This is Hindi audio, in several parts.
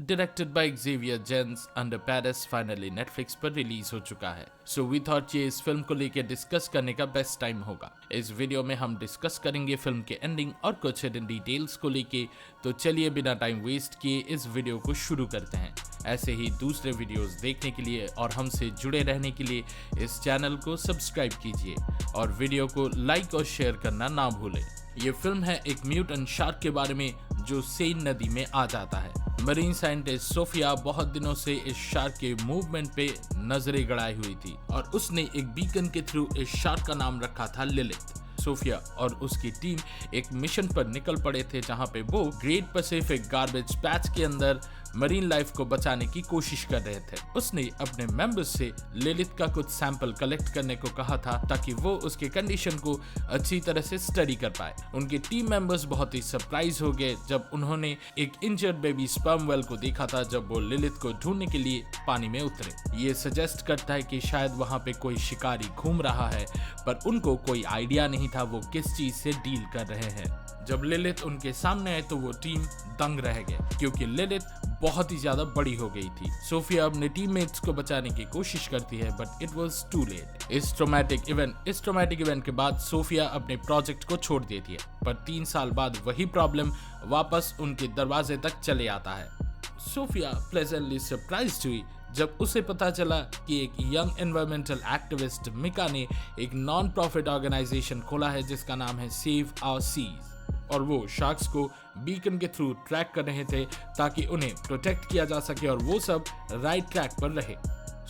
Directed by Xavier Gens Under Paris finally Netflix पर रिलीज हो चुका है। सो वी थॉट ये इस फिल्म को लेकर डिस्कस करने का बेस्ट टाइम होगा। इस वीडियो में हम डिस्कस करेंगे फिल्म के एंडिंग और कुछ हिडन डिटेल्स को लेके। तो चलिए बिना टाइम वेस्ट किए इस वीडियो को शुरू करते हैं। ऐसे ही दूसरे वीडियोस देखने के लिए और हमसे जुड़े रहने के लिए इस चैनल को सब्सक्राइब कीजिए और वीडियो को लाइक और शेयर करना ना भूलें। ये फिल्म है एक म्यूटेंट शार्क के बारे में जो सेन नदी में आ जाता है। मरीन साइंटिस्ट सोफिया बहुत दिनों से इस शार्क के मूवमेंट पे नजरें गड़ाई हुई थी और उसने एक बीकन के थ्रू इस शार्क का नाम रखा था लिलिथ। सोफिया और उसकी टीम एक मिशन पर निकल पड़े थे जहां पे वो ग्रेट पैसिफिक गार्बेज पैच के अंदर मरीन लाइफ को बचाने की कोशिश कर रहे थे। उसने अपने मेंबर्स से लिलिथ का कुछ सैंपल कलेक्ट करने को कहा था ताकि वो उसके कंडीशन को अच्छी तरह से स्टडी कर पाए। उनके टीम मेंबर्स बहुत ही सरप्राइज हो गए जब उन्होंने एक इंजर्ड बेबी स्पर्म वेल को देखा था जब वो लिलिथ को ढूंढने के लिए पानी में उतरे। ये सजेस्ट करता है कि शायद वहां पे कोई शिकारी घूम रहा है, पर उनको कोई आइडिया नहीं था वो किस चीज से डील कर रहे हैं। जब लिलिथ उनके सामने आए तो वो टीम दंग रह गए क्योंकि लिलिथ बहुत ही ज्यादा बड़ी हो गई थी। सोफिया अपने टीममेट्स को बचाने की कोशिश करती है but it was too late. इस ट्रॉमेटिक इवेंट के बाद सोफिया अपने प्रोजेक्ट को छोड़ देती है, पर 3 साल बाद वही प्रॉब्लम वापस उनके दरवाजे तक चले आता है। सोफिया प्लेजेंटली सरप्राइज्ड हुई जब उसे पता चला कि एक यंग एनवायरमेंटल एक्टिविस्ट मिका ने एक नॉन प्रॉफिट ऑर्गेनाइजेशन खोला है जिसका नाम है सेव आवर सीज, और वो शार्क्स को बीकन के थ्रू ट्रैक कर रहे थे ताकि उन्हें प्रोटेक्ट किया जा सके और वो सब राइट ट्रैक पर रहे।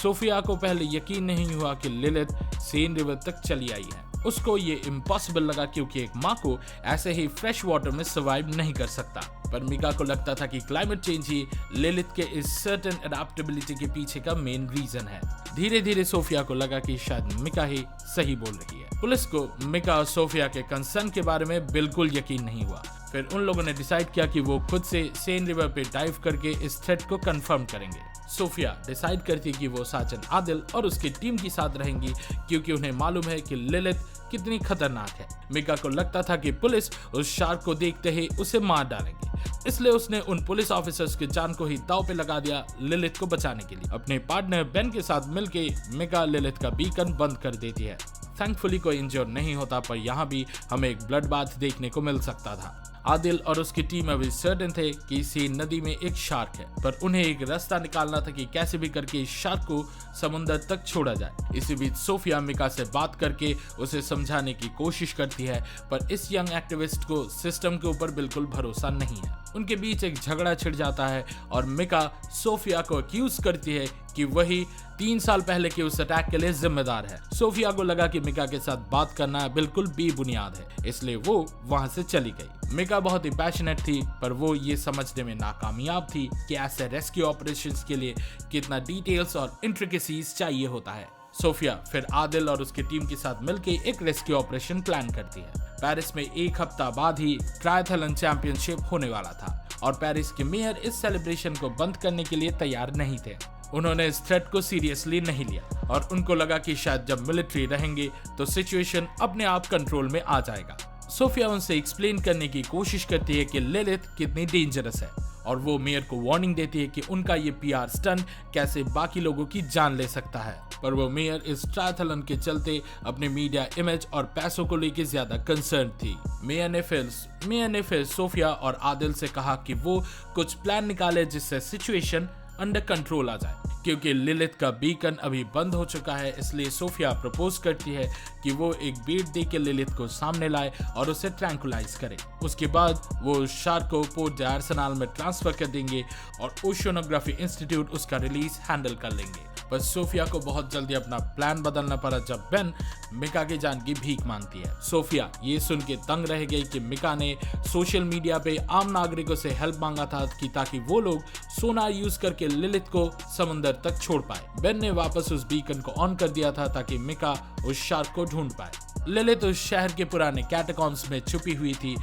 सोफिया को पहले यकीन नहीं हुआ कि लिलिथ सेन रिवर तक चली आई है। उसको ये इम्पॉसिबल लगा क्योंकि एक माँ को ऐसे ही फ्रेश वाटर में सर्वाइव नहीं कर सकता, पर मिका को लगता था कि क्लाइमेट चेंज ही लिलिथ के इस सर्टेन एडेप्टेबिलिटी के पीछे का मेन रीजन है। धीरे धीरे सोफिया को लगा कि शायद मिका ही सही बोल रही है। पुलिस को मिका और सोफिया के कंसर्न के बारे में बिल्कुल यकीन नहीं हुआ। फिर उन लोगों ने डिसाइड किया कि वो खुद से सेन रिवर पे डाइव करके इस थ्रेट को कंफर्म करेंगे। सोफिया डिसाइड करती कि वो साजन आदिल और उसकी टीम के साथ रहेंगी क्योंकि उन्हें मालूम है कि लिलिथ कितनी खतरनाक है। मिका को लगता था कि पुलिस उस शार्क को देखते ही उसे मार डालेंगे, इसलिए उसने उन पुलिस ऑफिसर्स की जान को ही दांव पे लगा दिया लिलिथ को बचाने के लिए। अपने पार्टनर बेन के साथ मिलके मिका लिलिथ का बीकन बंद कर देती है। थैंकफुली कोई इंजर नहीं होता, पर यहाँ भी हमें एक ब्लड बाथ देखने को मिल सकता था। आदिल और उसकी टीम अभी सर्टेन थे कि सेन नदी में एक शार्क है, पर उन्हें एक रास्ता निकालना था कि कैसे भी करके इस शार्क को समुद्र तक छोड़ा जाए। इसी बीच सोफिया मिका से बात करके उसे समझाने की कोशिश करती है, पर इस यंग एक्टिविस्ट को सिस्टम के ऊपर बिल्कुल भरोसा नहीं है। उनके बीच एक झगड़ा छिड़ जाता है और मिका सोफिया को अक्यूज करती है कि वही 3 साल पहले के उस अटैक के लिए जिम्मेदार है। सोफिया को लगा कि मिका के साथ बात करना बिल्कुल बेबुनियाद है, इसलिए वो वहां से चली गई। मिका बहुत ही पैशनेट थी, पर वो ये समझने में नाकामयाब थी कि ऐसे रेस्क्यू ऑपरेशंस के लिए कितना डिटेल्स और इंट्रिकेसीज चाहिए होता है। सोफिया फिर आदिल और उसकी टीम के साथ मिलकर एक रेस्क्यू ऑपरेशन प्लान करती है। पेरिस में 1 हफ्ता बाद ही ट्रायथलन चैंपियनशिप होने वाला था और पेरिस के मेयर इस सेलिब्रेशन को बंद करने के लिए तैयार नहीं थे। उन्होंने इस थ्रेट को सीरियसली नहीं लिया और उनको लगा कि शायद जब मिलिट्री रहेंगे तो सिचुएशन अपने आप कंट्रोल में आ जाएगा। सोफिया उनसे एक्सप्लेन करने की कोशिश करती है कि लिलिथ कितनी डेंजरस है और वो मेयर को वार्निंग देती है कि उनका ये पीआर स्टंट कैसे बाकी लोगों की जान ले सकता है, पर वो मेयर इस ट्रायथलन के चलते अपने मीडिया इमेज और पैसों को लेकर ज्यादा कंसर्न थी। मेयर ने फिर सोफिया और आदिल से कहा कि वो कुछ प्लान निकाले जिससे सिचुएशन अंडर कंट्रोल आ जाए। क्योंकि लिलिथ का बीकन अभी बंद हो चुका है, इसलिए सोफिया प्रपोज करती है कि वो एक बेट दे के लिलिथ को सामने लाए और उसे ट्रैंकुलाइज करे। उसके बाद वो शार्क को पोर्ट आर्सेनल में ट्रांसफर कर देंगे और ओशियोनोग्राफी इंस्टीट्यूट उसका रिलीज हैंडल कर लेंगे। पर सोफिया को बहुत जल्दी अपना प्लान बदलना पड़ा जब बेन मिका की जान की भीख मांगती है। सोफिया ये सुन के तंग रह गई कि मिका ने सोशल मीडिया पे आम नागरिकों से हेल्प मांगा था कि ताकि वो लोग सोनार यूज करके लिलिथ को समुद्र तक छोड़ पाए। बेन ने वापस उस बीकन को ऑन कर दिया था ताकि मिका उस शार्क को ढूंढ पाए। लिलिथ उस शहर के पुराने कैटाकॉम्स में छुपी हुई थी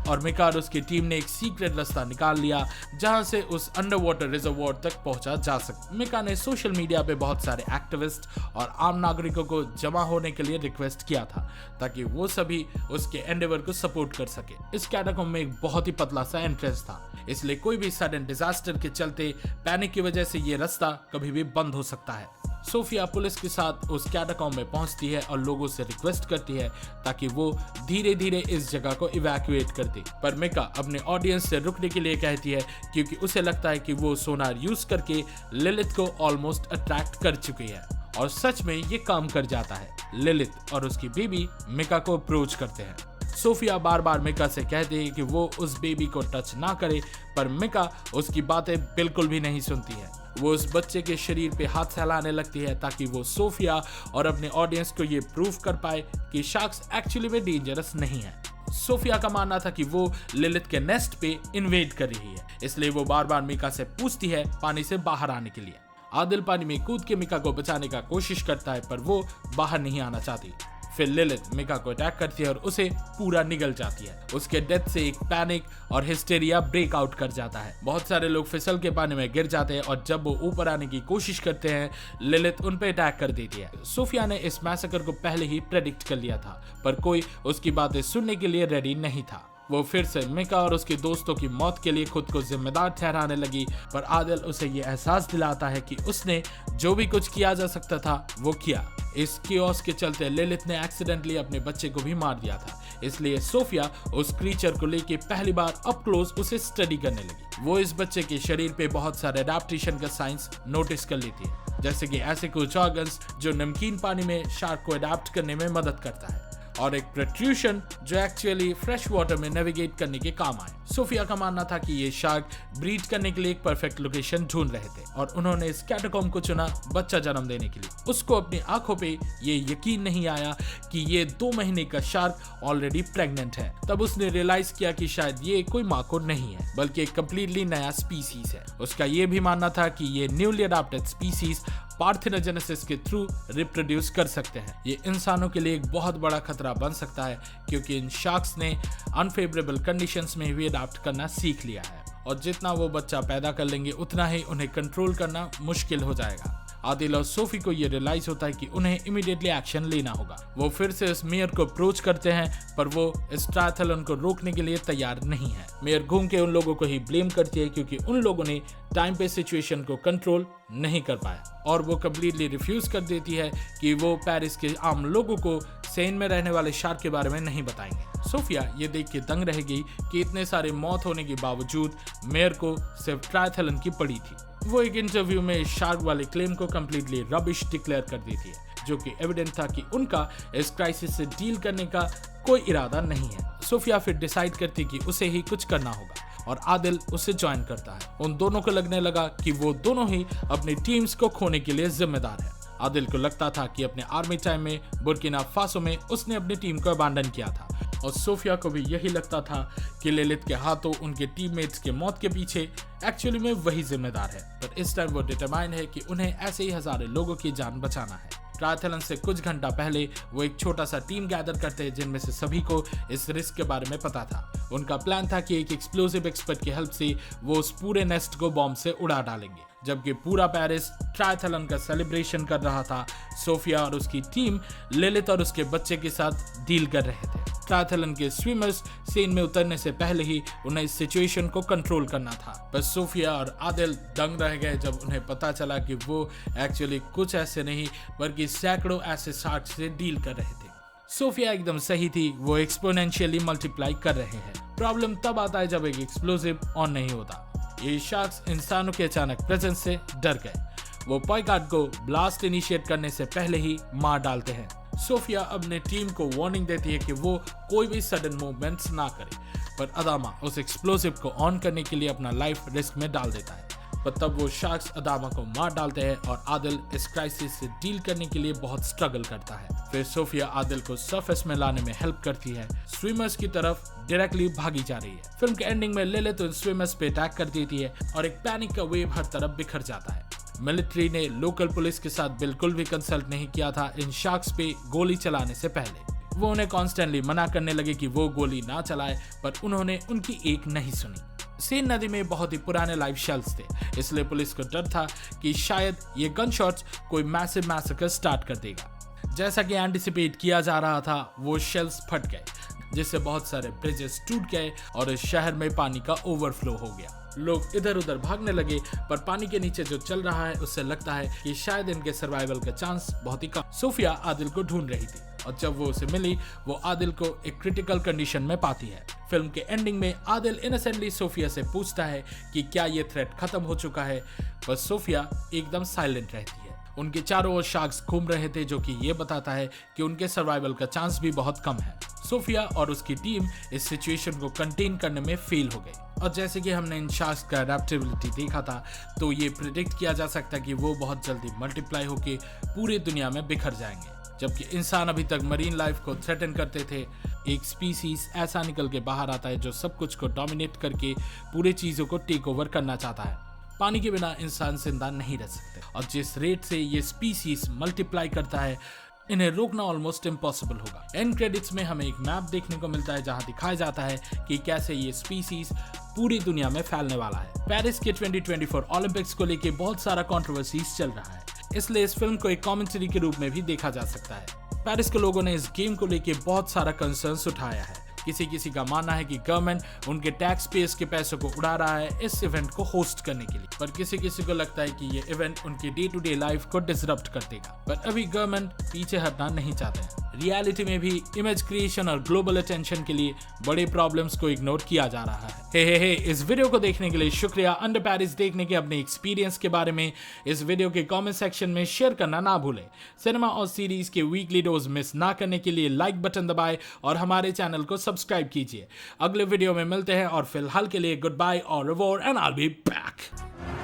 और मिका और उसकी टीम ने एक सीक्रेट रास्ता निकाल लिया जहां से उस अंडर वाटर रिजर्वोयर तक पहुंचा जा सके। मिका ने सोशल मीडिया पे बहुत सारे एक्टिविस्ट और आम नागरिकों को जमा होने के लिए रिक्वेस्ट किया था ताकि वो सभी उसके एंडेवर को सपोर्ट कर सके। इस कैटाकॉम में एक बहुत ही पतला सा एंट्रेंस था, इसलिए कोई भी सडन डिजास्टर के चलते पैनिक की वजह से ये रास्ता कभी भी बंद हो सकता है। सोफिया पुलिस के साथ उस कैटाकॉम में पहुंचती है और लोगों से रिक्वेस्ट करती है ताकि वो धीरे धीरे इस जगह को इवैक्यूएट कर दे, पर मिका अपने ऑडियंस से रुकने के लिए कहती है क्योंकि उसे लगता है कि वो सोनार यूज करके लिलिथ को ऑलमोस्ट अट्रैक्ट कर चुकी है और सच में ये काम कर जाता है। लिलिथ और उसकी बेबी मिका को अप्रोच करते हैं। सोफिया बार बार मिका से कहती है कि वो उस बेबी को टच ना करे, पर मिका उसकी बातें बिल्कुल भी नहीं सुनती है। वो उस बच्चे के शरीर पे हाथ फैलाने लगती है ताकि वो सोफिया और अपने ऑडियंस को ये प्रूव कर पाए कि शार्क्स एक्चुअली में डेंजरस नहीं है। सोफिया का मानना था कि वो लिलिथ के नेस्ट पे इन्वेड कर रही है, इसलिए वो बार बार मिका से पूछती है पानी से बाहर आने के लिए। आदिल पानी में कूद के मिका को बचाने का कोशिश करता है, पर वो बाहर नहीं आना चाहती। फिर लिलिथ मिका को अटैक करती है और उसे पूरा निगल जाती है। उसके डेथ से एक पैनिक और हिस्टेरिया ब्रेक आउट कर जाता है। बहुत सारे लोग फिसल के पानी में गिर जाते हैं और जब वो ऊपर आने की कोशिश करते हैं, लिलिथ उन पे अटैक कर देती है। सोफिया ने इस मैसेकर को पहले ही प्रेडिक्ट कर लिया था, पर कोई उसकी बातें सुनने के लिए रेडी नहीं था। वो फिर से मिका और उसके दोस्तों की मौत के लिए खुद को जिम्मेदार ठहराने लगी, पर आदिल उसे ये एहसास दिलाता है कि उसने जो भी कुछ किया जा सकता था वो किया। इस कियोस के चलते लिलिथ ने एक्सीडेंटली अपने बच्चे को भी मार दिया था, इसलिए सोफिया उस क्रीचर को लेके पहली बार अप क्लोज उसे स्टडी करने लगी। वो इस बच्चे के शरीर पे बहुत सारे एडाप्टेशन का साइंस नोटिस कर लेती है, जैसे कि ऐसे कुछ ऑर्गन्स जो नमकीन पानी में शार्क को अडाप्ट करने में मदद करता है और एक प्रोट्रूशन जो एक्चुअली फ्रेश वाटर में नेविगेट करने के काम आए। सोफिया का मानना था कि ये शार्क ब्रीड करने के लिए एक परफेक्ट लोकेशन ढूंढ रहे थे और उन्होंने इस कैटाकॉम को चुना बच्चा जन्म देने के लिए। उसको अपनी आंखों पे ये यकीन नहीं आया कि ये 2 महीने का शार्क ऑलरेडी प्रेग्नेंट है। तब उसने रियलाइज किया कि शायद ये कोई माकोर नहीं है बल्कि एक कंप्लीटली नया स्पीसीज है। उसका ये भी मानना था कि ये न्यूली अडॉप्टेड स्पीसीज पार्थेनोजेनेसिस के थ्रू रिप्रोड्यूस कर सकते हैं। ये इंसानों के लिए एक बहुत बड़ा खतरा बन सकता है क्योंकि इन शार्क्स ने अनफेवरेबल कंडीशंस में भी अडॉप्ट करना सीख लिया है और जितना वो बच्चा पैदा कर लेंगे उतना ही उन्हें कंट्रोल करना मुश्किल हो जाएगा। आदिल और सोफी को ये रियलाइज होता है कि उन्हें इमीडिएटली एक्शन लेना होगा। वो फिर से उस मेयर को अप्रोच करते हैं, पर वो इस ट्रायथलॉन को रोकने के लिए तैयार नहीं है। मेयर घूम के उन लोगों को ही ब्लेम करती है क्योंकि उन लोगों ने टाइम पे सिचुएशन को कंट्रोल नहीं कर पाया और वो कम्प्लीटली रिफ्यूज कर देती है कि वो पेरिस के आम लोगों को सेन में रहने वाले शार्क के बारे में नहीं बताएंगे। सोफिया ये देख के दंग रह गई कि इतने सारे मौत होने के बावजूद मेयर को सिर्फ ट्रायथलॉन की पड़ी थी। वो एक इंटरव्यू में शार्क वाले क्लेम को कम्प्लीटली रबिश डिक्लेयर कर देती है, जो कि एविडेंट था कि उनका इस क्राइसिस से डील करने का कोई इरादा नहीं है। सोफिया फिर डिसाइड करती कि उसे ही कुछ करना होगा और आदिल उसे ज्वाइन करता है। उन दोनों को लगने लगा कि वो दोनों ही अपनी टीम्स को खोने के लिए जिम्मेदार है। आदिल को लगता था कि अपने आर्मी टाइम में बुर्किना फासो में उसने अपनी टीम को अबैंडन किया था और सोफिया को भी यही लगता था कि लिलिथ के हाथों उनके टीममेट्स के मौत के पीछे एक्चुअली में वही जिम्मेदार है। पर इस टाइम वो डिटरमाइन है कि उन्हें ऐसे ही हजारों लोगों की जान बचाना है। ट्रायथलॉन से कुछ घंटा पहले वो एक छोटा सा टीम गैदर करते हैं जिनमें से सभी को इस रिस्क के बारे में पता था। उनका प्लान था कि एक एक्सप्लोसिव एक्सपर्ट की हेल्प से वो उस पूरे नेस्ट को बॉम्ब से उड़ा डालेंगे। जबकि पूरा पेरिस ट्रायथलॉन का सेलिब्रेशन कर रहा था, सोफिया और उसकी टीम लिलिथ और उसके बच्चे के साथ डील कर रहे थे। ट्रायथलॉन के स्विमर्स सीन में उतरने से पहले ही उन्हें इस सिचुएशन को कंट्रोल करना था। बस सोफिया और आदिल दंग रह गए जब उन्हें पता चला कि वो एक्चुअली कुछ ऐसे नहीं बल्कि सैकड़ों ऐसे शार्क से डील कर रहे थे। सोफिया एकदम सही थी, वो एक्सपोनेंशियली मल्टीप्लाई कर रहे हैं। प्रॉब्लम तब आता है जब एक एक्सप्लोसिव ऑन नहीं होता। ये शार्क्स इंसानों के अचानक प्रेजेंस से डर गए। वो पॉयकाट को ब्लास्ट इनिशिएट करने से पहले ही मार डालते हैं। सोफिया अपने टीम को वार्निंग देती है कि वो कोई भी सडन मूवमेंट्स ना करे, पर अदामा उस एक्सप्लोसिव को ऑन करने के लिए अपना लाइफ रिस्क में डाल देता है। पर तब वो शार्क्स अदामा को मार डालते हैं और आदिल इस क्राइसिस से डील करने के लिए बहुत स्ट्रगल करता है। फिर सोफिया आदिल को सरफेस में लाने में हेल्प करती है। स्विमर्स की तरफ डायरेक्टली भागी जा रही है। फिल्म के एंडिंग में लिलिथ उन स्विमर्स पे अटैक कर देती है और एक पैनिक का वेव हर तरफ बिखर जाता है। मिलिट्री ने लोकल पुलिस के साथ बिल्कुल भी कंसल्ट नहीं किया था इन शार्क्स पे गोली चलाने से पहले। वो उन्हें कॉन्स्टेंटली मना करने लगे कि वो गोली ना चलाए, पर उन्होंने उनकी एक नहीं सुनी। सेन नदी में बहुत ही पुराने लाइव शेल्स थे, इसलिए पुलिस को डर था कि शायद ये गन शॉट्स कोई मैसिव मैसेकर स्टार्ट कर देगा। जैसा कि एंटिसिपेट किया जा रहा था, वो शेल्स फट गए, जिससे बहुत सारे ब्रिजेस टूट गए और इस शहर में पानी का ओवरफ्लो हो गया। लोग इधर उधर भागने लगे, पर पानी के नीचे जो चल रहा है उससे लगता है कि शायद इनके सर्वाइवल का चांस बहुत ही कम। सोफिया आदिल को ढूंढ रही थी और जब वो उसे मिली, वो आदिल को एक क्रिटिकल कंडीशन में पाती है। फिल्म के एंडिंग में आदिल इनोसेंटली सोफिया से पूछता है कि क्या ये थ्रेट खत्म हो चुका है, पर सोफिया एकदम साइलेंट रहती है। उनके चारों ओर शार्क्स घूम रहे थे, जो कि ये बताता है कि उनके सर्वाइवल का चांस भी बहुत कम है। सोफिया और उसकी टीम इस सिचुएशन को कंटेन करने में फेल हो गई, और जैसे कि हमने इन शार्क्स का अडेप्टेबिलिटी देखा था, तो ये प्रिडिक्ट किया जा सकता है कि वो बहुत जल्दी मल्टीप्लाई होकर पूरी दुनिया में बिखर जाएंगे। जबकि इंसान अभी तक मरीन लाइफ को थ्रेटन करते थे, एक स्पीसीज ऐसा निकल के बाहर आता है जो सब कुछ को डोमिनेट करके पूरी चीजों को टेक ओवर करना चाहता है। पानी के बिना इंसान जिंदा नहीं रह सकते, और जिस रेट से ये स्पीसीज मल्टीप्लाई करता है, इन्हें रोकना ऑलमोस्ट इम्पॉसिबल होगा। एंड क्रेडिट्स में हमें एक मैप देखने को मिलता है, जहां दिखाया जाता है कि कैसे ये स्पीसीज पूरी दुनिया में फैलने वाला है। पेरिस के 2024 ओलंपिक्स को लेके बहुत सारा कंट्रोवर्सीज चल रहा है, इसलिए इस फिल्म को एक कॉमेंट्री के रूप में भी देखा जा सकता है। पेरिस के लोगों ने इस गेम को लेके बहुत सारा कंसर्न्स उठाया है। किसी का मानना है कि गवर्नमेंट उनके टैक्स पेयर्स के पैसों को उड़ा रहा है इस इवेंट को होस्ट करने के लिए, पर किसी को लगता है कि ये इवेंट उनकी डे टू डे लाइफ को डिसरप्ट कर देगा। पर अभी गवर्नमेंट पीछे हटना नहीं चाहते हैं। रियलिटी में भी इमेज क्रिएशन और ग्लोबल अटेंशन के लिए बड़े प्रॉब्लम्स को इग्नोर किया जा रहा है। हे इस वीडियो को देखने के लिए शुक्रिया। अंडर पेरिस देखने के अपने एक्सपीरियंस के बारे में इस वीडियो के कमेंट सेक्शन में शेयर करना ना भूलें। सिनेमा और सीरीज के वीकली डोज मिस ना करने के लिए लाइक बटन दबाएं और हमारे चैनल को सब्सक्राइब कीजिए। अगले वीडियो में मिलते हैं, और फिलहाल के लिए गुड बाय और reward and I will be back.